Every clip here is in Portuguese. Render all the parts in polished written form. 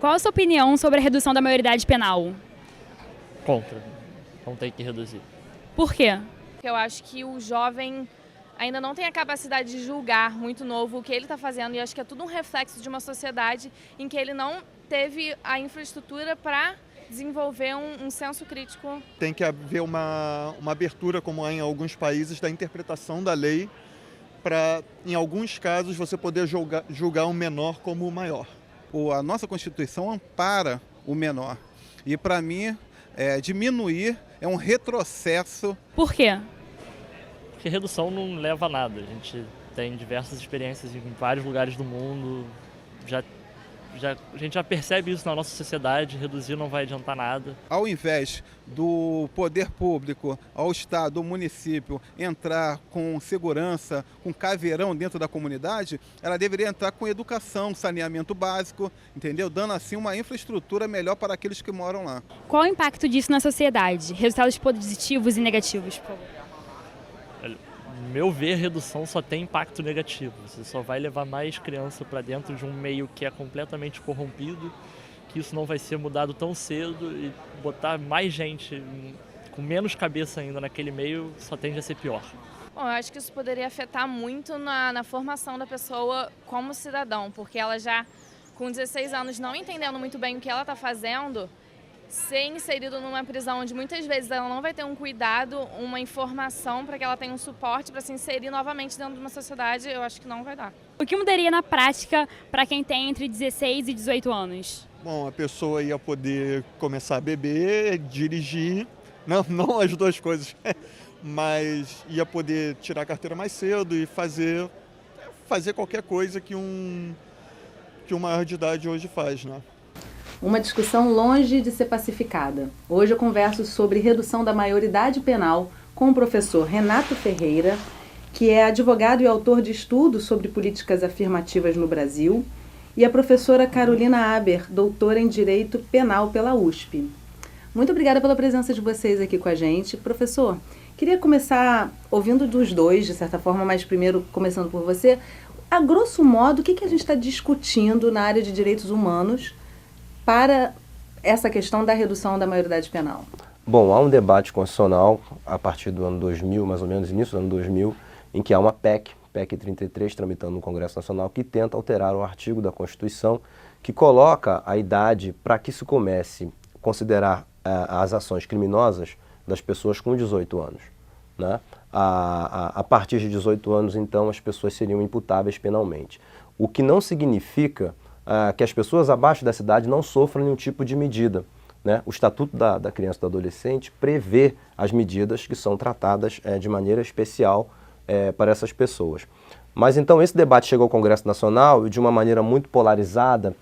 Qual a sua opinião sobre a redução da maioridade penal? Contra. Não tem que reduzir. Por quê? Eu acho que o jovem ainda não tem a capacidade de julgar muito novo o que ele está fazendo, e acho que é tudo um reflexo de uma sociedade em que ele não teve a infraestrutura para desenvolver um senso crítico. Tem que haver uma abertura, como há em alguns países, da interpretação da lei para, em alguns casos, você poder julgar um menor como o maior. A nossa Constituição ampara o menor e, para mim, diminuir é um retrocesso. Por quê? Porque redução não leva a nada. A gente tem diversas experiências em vários lugares do mundo. A gente já percebe isso na nossa sociedade. Reduzir não vai adiantar nada. Ao invés do poder público, ao Estado, ao município entrar com segurança, com caveirão dentro da comunidade, ela deveria entrar com educação, saneamento básico, entendeu? Dando assim uma infraestrutura melhor para aqueles que moram lá. Qual o impacto disso na sociedade? Resultados positivos e negativos, por favor. No meu ver, redução só tem impacto negativo. Você só vai levar mais criança para dentro de um meio que é completamente corrompido, que isso não vai ser mudado tão cedo, e botar mais gente com menos cabeça ainda naquele meio só tende a ser pior. Bom, eu acho que isso poderia afetar muito na formação da pessoa como cidadão, porque ela já, com 16 anos, não entendendo muito bem o que ela está fazendo, ser inserido numa prisão onde muitas vezes ela não vai ter um cuidado, uma informação para que ela tenha um suporte para se inserir novamente dentro de uma sociedade, eu acho que não vai dar. O que mudaria na prática para quem tem entre 16 e 18 anos? Bom, a pessoa ia poder começar a beber, dirigir, não as duas coisas, mas ia poder tirar a carteira mais cedo e fazer qualquer coisa que um maior de idade hoje faz, né? Uma discussão longe de ser pacificada. Hoje eu converso sobre redução da maioridade penal com o professor Renato Ferreira, que é advogado e autor de estudos sobre políticas afirmativas no Brasil, e a professora Carolina Aber, doutora em Direito Penal pela USP. Muito obrigada pela presença de vocês aqui com a gente. Professor, queria começar ouvindo dos dois, de certa forma, mas primeiro começando por você. A grosso modo, o que a gente está discutindo na área de direitos humanos para essa questão da redução da maioridade penal? Bom, há um debate constitucional a partir do ano 2000, mais ou menos, início do ano 2000, em que há uma PEC 33, tramitando no Congresso Nacional, que tenta alterar o artigo da Constituição, que coloca a idade para que se comece a considerar as ações criminosas das pessoas com 18 anos. Né? A partir de 18 anos, então, as pessoas seriam imputáveis penalmente. O que não significa que as pessoas abaixo dessa idade não sofram nenhum tipo de medida. Né? O Estatuto da Criança e do Adolescente prevê as medidas que são tratadas de maneira especial para essas pessoas. Mas então esse debate chegou ao Congresso Nacional e de uma maneira muito polarizada,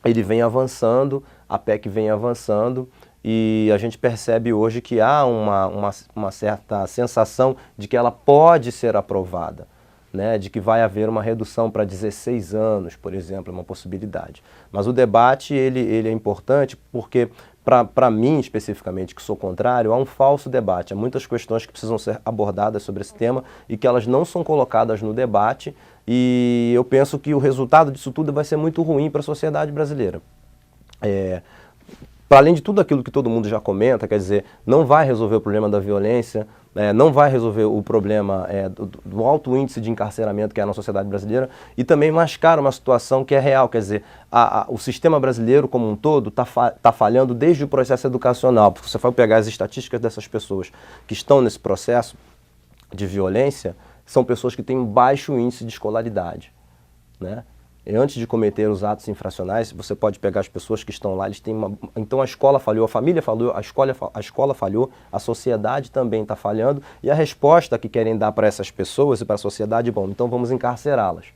ele vem avançando, a PEC vem avançando, e a gente percebe hoje que há uma certa sensação de que ela pode ser aprovada. Né, de que vai haver uma redução para 16 anos, por exemplo, é uma possibilidade. Mas o debate ele é importante porque, para mim especificamente, que sou contrário, há um falso debate. Há muitas questões que precisam ser abordadas sobre esse tema e que elas não são colocadas no debate, e eu penso que o resultado disso tudo vai ser muito ruim para a sociedade brasileira. Para além de tudo aquilo que todo mundo já comenta, quer dizer, não vai resolver o problema da violência, não vai resolver o problema do alto índice de encarceramento que há na sociedade brasileira, e também mascara uma situação que é real, quer dizer, o sistema brasileiro como um todo está falhando desde o processo educacional, porque você vai pegar as estatísticas dessas pessoas que estão nesse processo de violência, são pessoas que têm um baixo índice de escolaridade, né? E antes de cometer os atos infracionais, você pode pegar as pessoas que estão lá, eles têm então a escola falhou, a família falhou, a escola falhou, a sociedade também está falhando, e a resposta que querem dar para essas pessoas e para a sociedade, bom, então vamos encarcerá-las.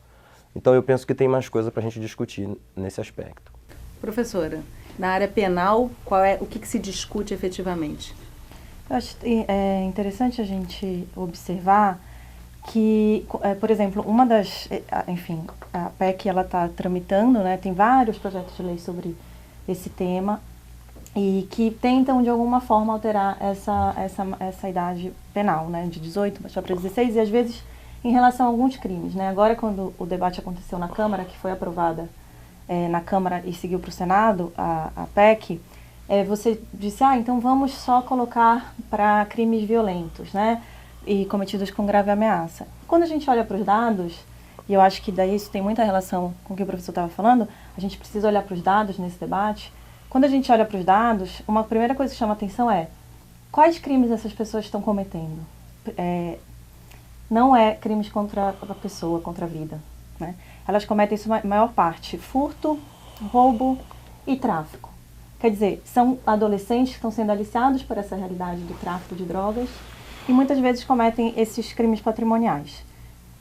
Então eu penso que tem mais coisa para a gente discutir nesse aspecto. Professora, na área penal, o que se discute efetivamente? Eu acho interessante a gente observar que, por exemplo, uma das, enfim, a PEC ela está tramitando, né, tem vários projetos de lei sobre esse tema e que tentam de alguma forma alterar essa idade penal, né, de 18 para 16, e às vezes em relação a alguns crimes, né. Agora, quando o debate aconteceu na Câmara, que foi aprovada na Câmara e seguiu para o Senado, a PEC, você disse, então vamos só colocar para crimes violentos, né? E cometidos com grave ameaça. Quando a gente olha para os dados, e eu acho que daí isso tem muita relação com o que o professor estava falando, a gente precisa olhar para os dados nesse debate. Quando a gente olha para os dados, uma primeira coisa que chama atenção é quais crimes essas pessoas estão cometendo. Não é crimes contra a pessoa, contra a vida, né? Elas cometem isso, maior parte, furto, roubo e tráfico. Quer dizer, são adolescentes que estão sendo aliciados por essa realidade do tráfico de drogas e muitas vezes cometem esses crimes patrimoniais.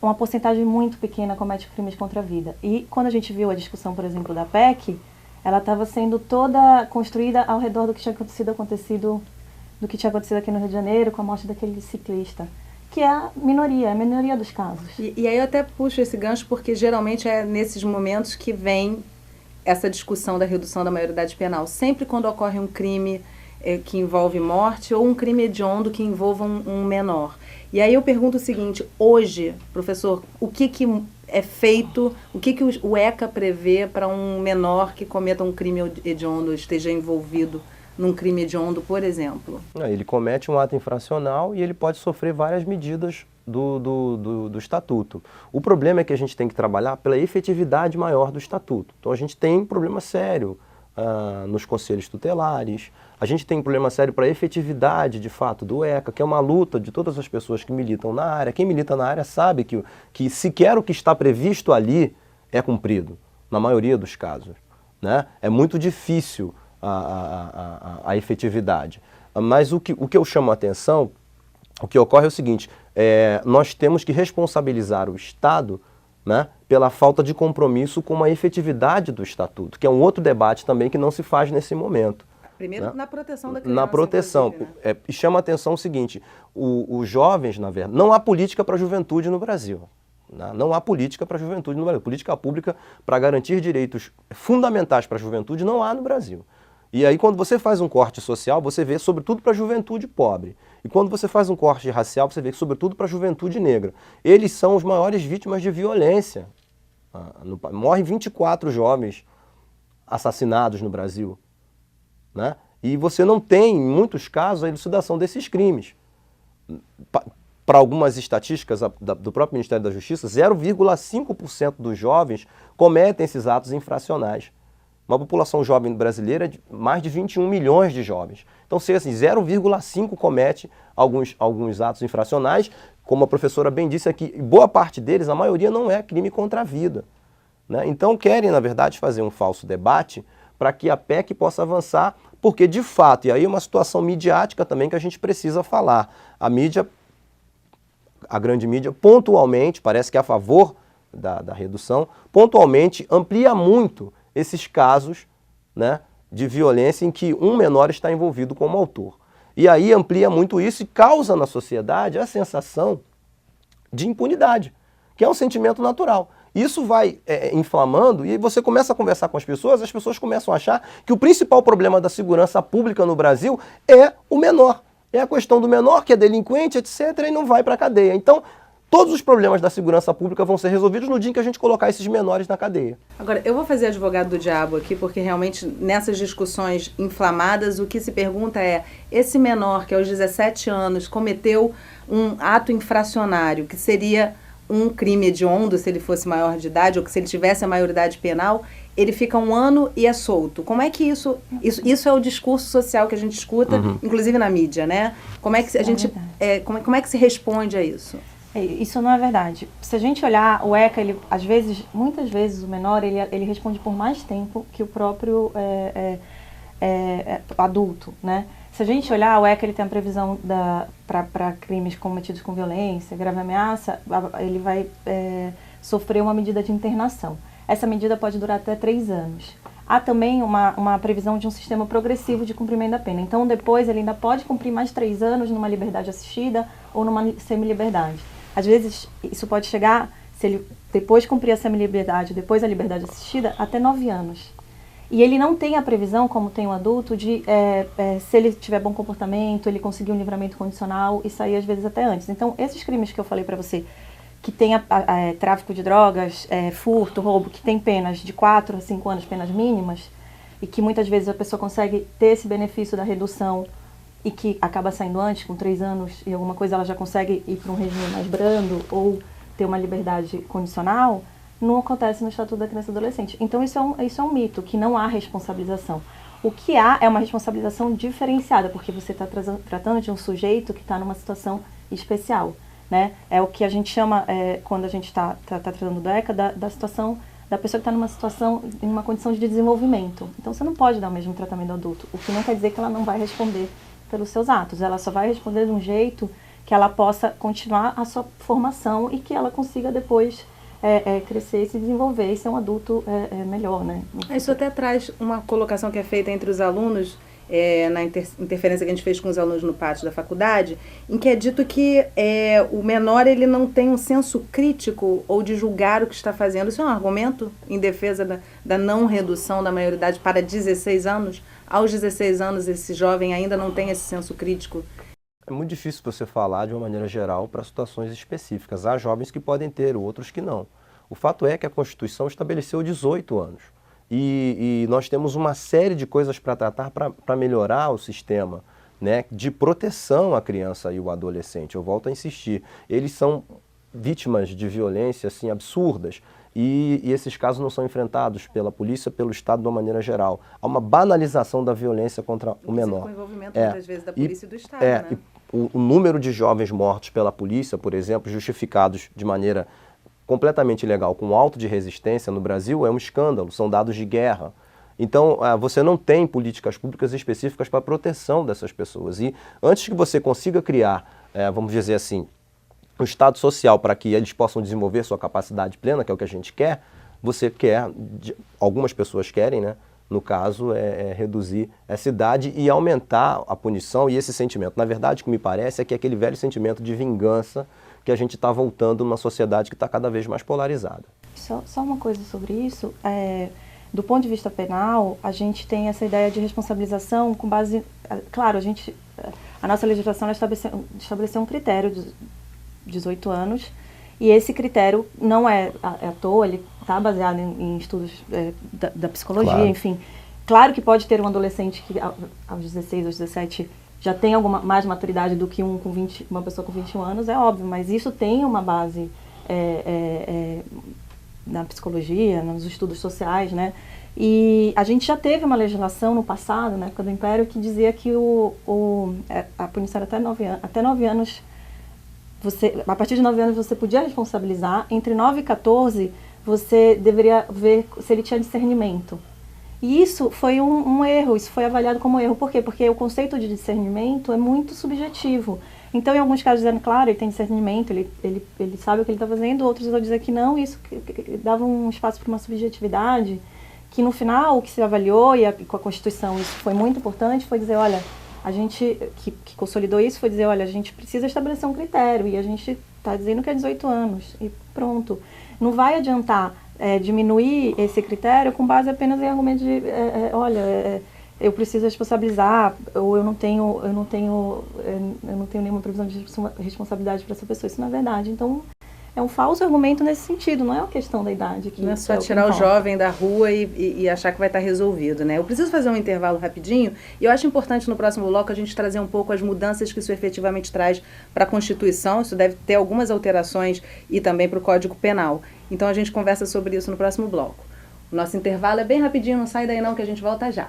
Uma porcentagem muito pequena comete crimes contra a vida. E quando a gente viu a discussão, por exemplo, da PEC, ela estava sendo toda construída ao redor do que tinha acontecido aqui no Rio de Janeiro, com a morte daquele ciclista, que é a minoria dos casos. E aí eu até puxo esse gancho porque geralmente é nesses momentos que vem essa discussão da redução da maioridade penal. Sempre quando ocorre um crime que envolve morte ou um crime hediondo que envolva um menor. E aí eu pergunto o seguinte, hoje, professor, o que é feito, o que o ECA prevê para um menor que cometa um crime hediondo, esteja envolvido num crime hediondo, por exemplo? Ele comete um ato infracional e ele pode sofrer várias medidas do Estatuto. O problema é que a gente tem que trabalhar pela efetividade maior do Estatuto. Então a gente tem um problema sério nos conselhos tutelares, a gente tem um problema sério para a efetividade, de fato, do ECA, que é uma luta de todas as pessoas que militam na área. Quem milita na área sabe que sequer o que está previsto ali é cumprido, na maioria dos casos, né? É muito difícil a efetividade. Mas o que eu chamo a atenção, o que ocorre é o seguinte, nós temos que responsabilizar o Estado, né, pela falta de compromisso com a efetividade do Estatuto, que é um outro debate também que não se faz nesse momento. Primeiro, né? Na proteção da criança. Na proteção. Né? E chama a atenção o seguinte, os jovens, na verdade, não há política para a juventude no Brasil. Não há política para a juventude no Brasil. Política pública para garantir direitos fundamentais para a juventude não há no Brasil. E aí quando você faz um corte social, você vê sobretudo para a juventude pobre. E quando você faz um corte racial, você vê sobretudo para a juventude negra. Eles são os maiores vítimas de violência. Morrem 24 jovens assassinados no Brasil, né? E você não tem, em muitos casos, a elucidação desses crimes. Para algumas estatísticas do próprio Ministério da Justiça, 0,5% dos jovens cometem esses atos infracionais. Uma população jovem brasileira de mais de 21 milhões de jovens. Então, se assim, 0,5 comete alguns atos infracionais, como a professora bem disse aqui, boa parte deles, a maioria não é crime contra a vida, né? Então, querem, na verdade, fazer um falso debate para que a PEC possa avançar, porque, de fato, e aí é uma situação midiática também que a gente precisa falar. A mídia, a grande mídia, pontualmente, parece que é a favor da redução, pontualmente amplia muito esses casos, né, de violência em que um menor está envolvido como autor. E aí amplia muito isso e causa na sociedade a sensação de impunidade, que é um sentimento natural. Isso vai inflamando e você começa a conversar com as pessoas começam a achar que o principal problema da segurança pública no Brasil é o menor. É a questão do menor que é delinquente, etc., e não vai para a cadeia. Então, todos os problemas da segurança pública vão ser resolvidos no dia em que a gente colocar esses menores na cadeia. Agora, eu vou fazer advogado do diabo aqui, porque realmente nessas discussões inflamadas, o que se pergunta é, esse menor que aos 17 anos cometeu um ato infracionário, que seria um crime hediondo se ele fosse maior de idade, ou que se ele tivesse a maioridade penal, ele fica 1 ano e é solto. Como é que isso é o discurso social que a gente escuta, inclusive na mídia, né? Como é que a gente, como é que se responde a isso? Isso não é verdade. Se a gente olhar o ECA, ele, muitas vezes o menor, ele responde por mais tempo que o próprio adulto, né? Se a gente olhar, o ECA ele tem a previsão para crimes cometidos com violência, grave ameaça, ele vai sofrer uma medida de internação. Essa medida pode durar até 3 anos. Há também uma previsão de um sistema progressivo de cumprimento da pena. Então, depois, ele ainda pode cumprir mais 3 anos numa liberdade assistida ou numa semi-liberdade. Às vezes, isso pode chegar, se ele depois cumprir a semi-liberdade, depois a liberdade assistida, até 9 anos. E ele não tem a previsão, como tem o adulto, de se ele tiver bom comportamento, ele conseguir um livramento condicional e sair às vezes até antes. Então, esses crimes que eu falei para você, que tem tráfico de drogas, furto, roubo, que tem penas de 4 a 5 anos, penas mínimas, e que muitas vezes a pessoa consegue ter esse benefício da redução e que acaba saindo antes, com 3 anos e alguma coisa, ela já consegue ir para um regime mais brando ou ter uma liberdade condicional, não acontece no Estatuto da Criança e Adolescente. Então isso é um mito, que não há responsabilização. O que há é uma responsabilização diferenciada, porque você está tratando de um sujeito que está numa situação especial, né? É o que a gente chama, quando a gente está tratando do ECA, da situação da pessoa que está numa situação, em uma condição de desenvolvimento. Então você não pode dar o mesmo tratamento ao adulto, o que não quer dizer que ela não vai responder pelos seus atos. Ela só vai responder de um jeito que ela possa continuar a sua formação e que ela consiga depois crescer, se desenvolver e ser um adulto melhor, né? Isso até traz uma colocação que é feita entre os alunos, na interferência que a gente fez com os alunos no pátio da faculdade, em que é dito que o menor ele não tem um senso crítico ou de julgar o que está fazendo. Isso é um argumento em defesa da não redução da maioridade para 16 anos? Aos 16 anos, esse jovem ainda não tem esse senso crítico? É muito difícil você falar de uma maneira geral para situações específicas. Há jovens que podem ter, outros que não. O fato é que a Constituição estabeleceu 18 anos. E nós temos uma série de coisas para tratar para melhorar o sistema, né, de proteção à criança e ao adolescente. Eu volto a insistir. Eles são vítimas de violência assim, absurdas. E esses casos não são enfrentados pela polícia, pelo Estado de uma maneira geral. Há uma banalização da violência contra o menor. Com o envolvimento, muitas vezes, da polícia e do Estado, né? E o número de jovens mortos pela polícia, por exemplo, justificados de maneira completamente ilegal, com auto de resistência no Brasil, é um escândalo, são dados de guerra. Então, você não tem políticas públicas específicas para a proteção dessas pessoas. E antes que você consiga criar, vamos dizer assim, um estado social para que eles possam desenvolver sua capacidade plena, que é o que a gente quer, você quer, algumas pessoas querem, né? No caso, reduzir essa idade e aumentar a punição e esse sentimento. Na verdade, o que me parece é que é aquele velho sentimento de vingança que a gente está voltando numa sociedade que está cada vez mais polarizada. Só uma coisa sobre isso. Do ponto de vista penal, a gente tem essa ideia de responsabilização com base... Claro, a nossa legislação estabeleceu um critério de 18 anos, e esse critério não é à toa, ele está baseado em estudos da psicologia, claro. Enfim. Claro que pode ter um adolescente que aos 16, aos 17 já tem mais maturidade do que uma pessoa com 21 anos, é óbvio, mas isso tem uma base na psicologia, nos estudos sociais, né? E a gente já teve uma legislação no passado, na época do Império, que dizia que a punição era até 9 anos. A partir de 9 anos você podia responsabilizar, entre 9 e 14 você deveria ver se ele tinha discernimento. E isso foi um erro, isso foi avaliado como erro. Por quê? Porque o conceito de discernimento é muito subjetivo. Então, em alguns casos, dizendo, claro, ele tem discernimento, ele sabe o que ele está fazendo, outros vão dizer que não, isso dava um espaço para uma subjetividade, que no final, o que se avaliou, e com a Constituição isso foi muito importante, foi dizer, olha, a gente, que consolidou isso, foi dizer, olha, a gente precisa estabelecer um critério, e a gente está dizendo que é 18 anos, e pronto. Não vai adiantar diminuir esse critério com base apenas em argumentos de, eu preciso responsabilizar, ou eu não tenho nenhuma previsão de responsabilidade para essa pessoa. Isso não é verdade. Então, é um falso argumento nesse sentido, não é uma questão da idade. Não é só tirar o jovem da rua e achar que vai estar resolvido, né? Eu preciso fazer um intervalo rapidinho, e eu acho importante no próximo bloco a gente trazer um pouco as mudanças que isso efetivamente traz para a Constituição. Isso deve ter algumas alterações e também para o Código Penal. Então a gente conversa sobre isso no próximo bloco. O nosso intervalo é bem rapidinho, não sai daí não que a gente volta já.